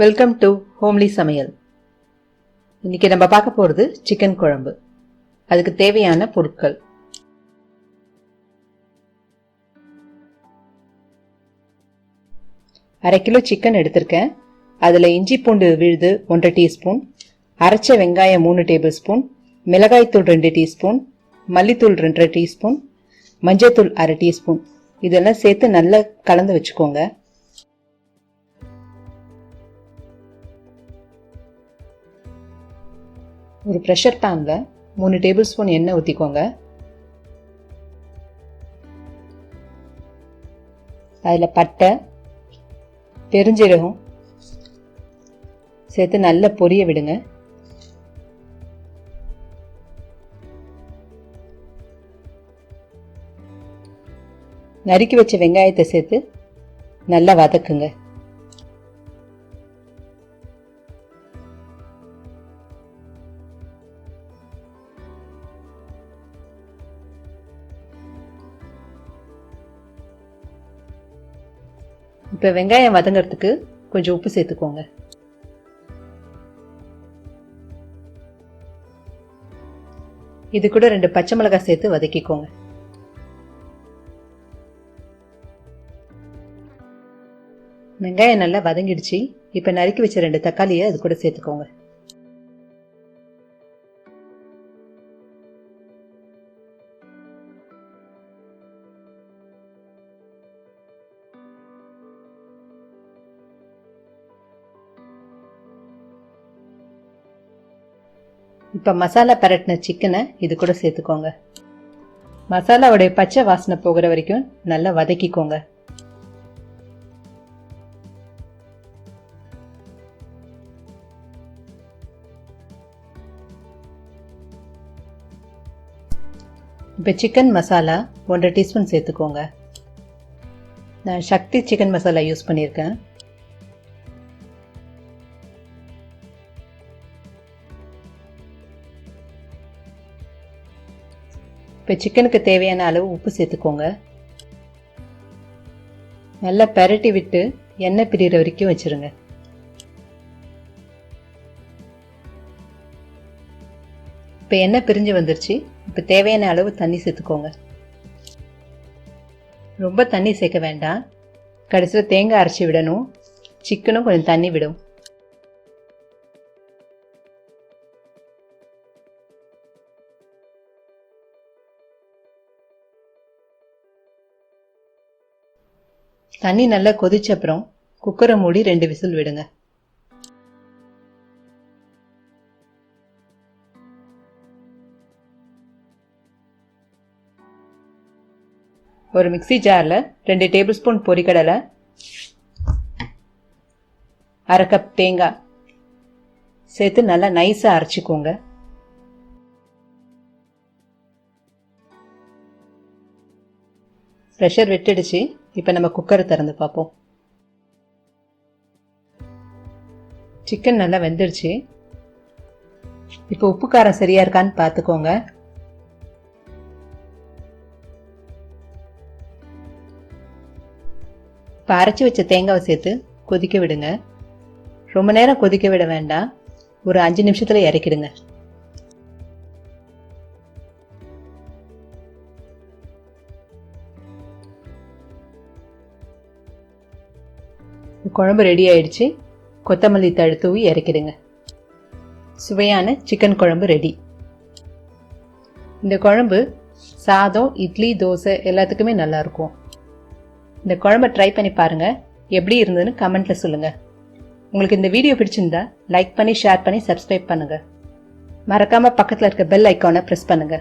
Welcome to homely சமையல். இன்னைக்கு நம்ம பார்க்க போகிறது சிக்கன் குழம்பு. அதுக்கு தேவையான பொருட்கள்: 1/2 கிலோ சிக்கன் எடுத்திருக்கேன். அதில் இஞ்சி பூண்டு விழுது 1 டீஸ்பூன், அரைச்ச வெங்காயம் 3 டேபிள் ஸ்பூன், மிளகாய்த்தூள் 2 டீஸ்பூன், மல்லித்தூள் 2 டீஸ்பூன், மஞ்சள்தூள் 1/2 டீஸ்பூன். இதெல்லாம் சேர்த்து நல்லா கலந்து வச்சுக்கோங்க. ஒரு ப்ரெஷர் பேனில் 3 டேபிள் ஸ்பூன் எண்ணெய் ஊற்றிக்கோங்க. அதில் பட்டை, பெருஞ்சீரகம் சேர்த்து நல்லா பொரிய விடுங்க. நறுக்கி வச்ச வெங்காயத்தை சேர்த்து நல்லா வதக்குங்க. இப்போ வெங்காயம் வதங்கிறதுக்கு கொஞ்சம் உப்பு சேர்த்துக்கோங்க. இது கூட 2 பச்சை மிளகாய் சேர்த்து வதக்கிக்கோங்க. வெங்காயம் நல்லா வதங்கிடுச்சு. இப்போ நறுக்கி வச்ச 2 தக்காளியை அது கூட சேர்த்துக்கோங்க. இப்போ மசாலா பரட்டின சிக்கனை இது கூட சேர்த்துக்கோங்க. மசாலாவுடைய பச்சை வாசனை போகிற வரைக்கும் நல்லா வதக்கிக்கோங்க. இப்போ சிக்கன் மசாலா 1 டீஸ்பூன் சேர்த்துக்கோங்க. நான் சக்தி சிக்கன் மசாலா யூஸ் பண்ணியிருக்கேன். இப்போ சிக்கனுக்கு தேவையான அளவு உப்பு சேர்த்துக்கோங்க. நல்லா பெரட்டி விட்டு எண்ணெய் பிரிகிற வரைக்கும் வச்சுருங்க. இப்போ எண்ணெய் பிரிஞ்சு வந்துருச்சு. இப்போ தேவையான அளவு தண்ணி சேர்த்துக்கோங்க. ரொம்ப தண்ணி சேர்க்க வேண்டாம். கடைசியில் தேங்காய் அரைச்சி விடணும். சிக்கனும் கொஞ்சம் தண்ணி விடும். தண்ணி நல்லா கொதிச்ச அப்புறம் குக்கரை மூடி 2 விசில் விடுங்க. ஒரு மிக்ஸி ஜாரில் 2 டேபிள் ஸ்பூன் பொரிக்கடலை, 1/2 கப் தேங்காய் சேர்த்து நல்லா நைஸாக அரைச்சிக்கோங்க. ப்ரெஷர் விட்டுடுச்சு. இப்போ நம்ம குக்கரை திறந்து பார்ப்போம். சிக்கன் நல்லா வெந்துடுச்சு. இப்போ உப்பு காரம் சரியா இருக்கான்னு பார்த்துக்கோங்க. இப்போ அரைச்சி வச்ச தேங்காவை சேர்த்து கொதிக்க விடுங்க. ரொம்ப நேரம் கொதிக்க விட வேண்டாம். ஒரு 5 நிமிஷத்தில் இறக்கிடுங்க. குழம்பு ரெடி ஆயிடுச்சு. கொத்தமல்லி தழை தூவி இறக்கிடுங்க. சுவையான சிக்கன் குழம்பு ரெடி. இந்த குழம்பு சாதம், இட்லி, தோசை எல்லாத்துக்குமே நல்லா இருக்கும். இந்த குழம்பை ட்ரை பண்ணி பாருங்க. எப்படி இருந்ததுன்னு கமெண்ட்ல சொல்லுங்க. உங்களுக்கு இந்த வீடியோ பிடிச்சிருந்தா லைக் பண்ணி, ஷேர் பண்ணி, சப்ஸ்கிரைப் பண்ணுங்க. மறக்காம பக்கத்தில் இருக்க பெல் ஐக்கானை பிரஸ் பண்ணுங்க.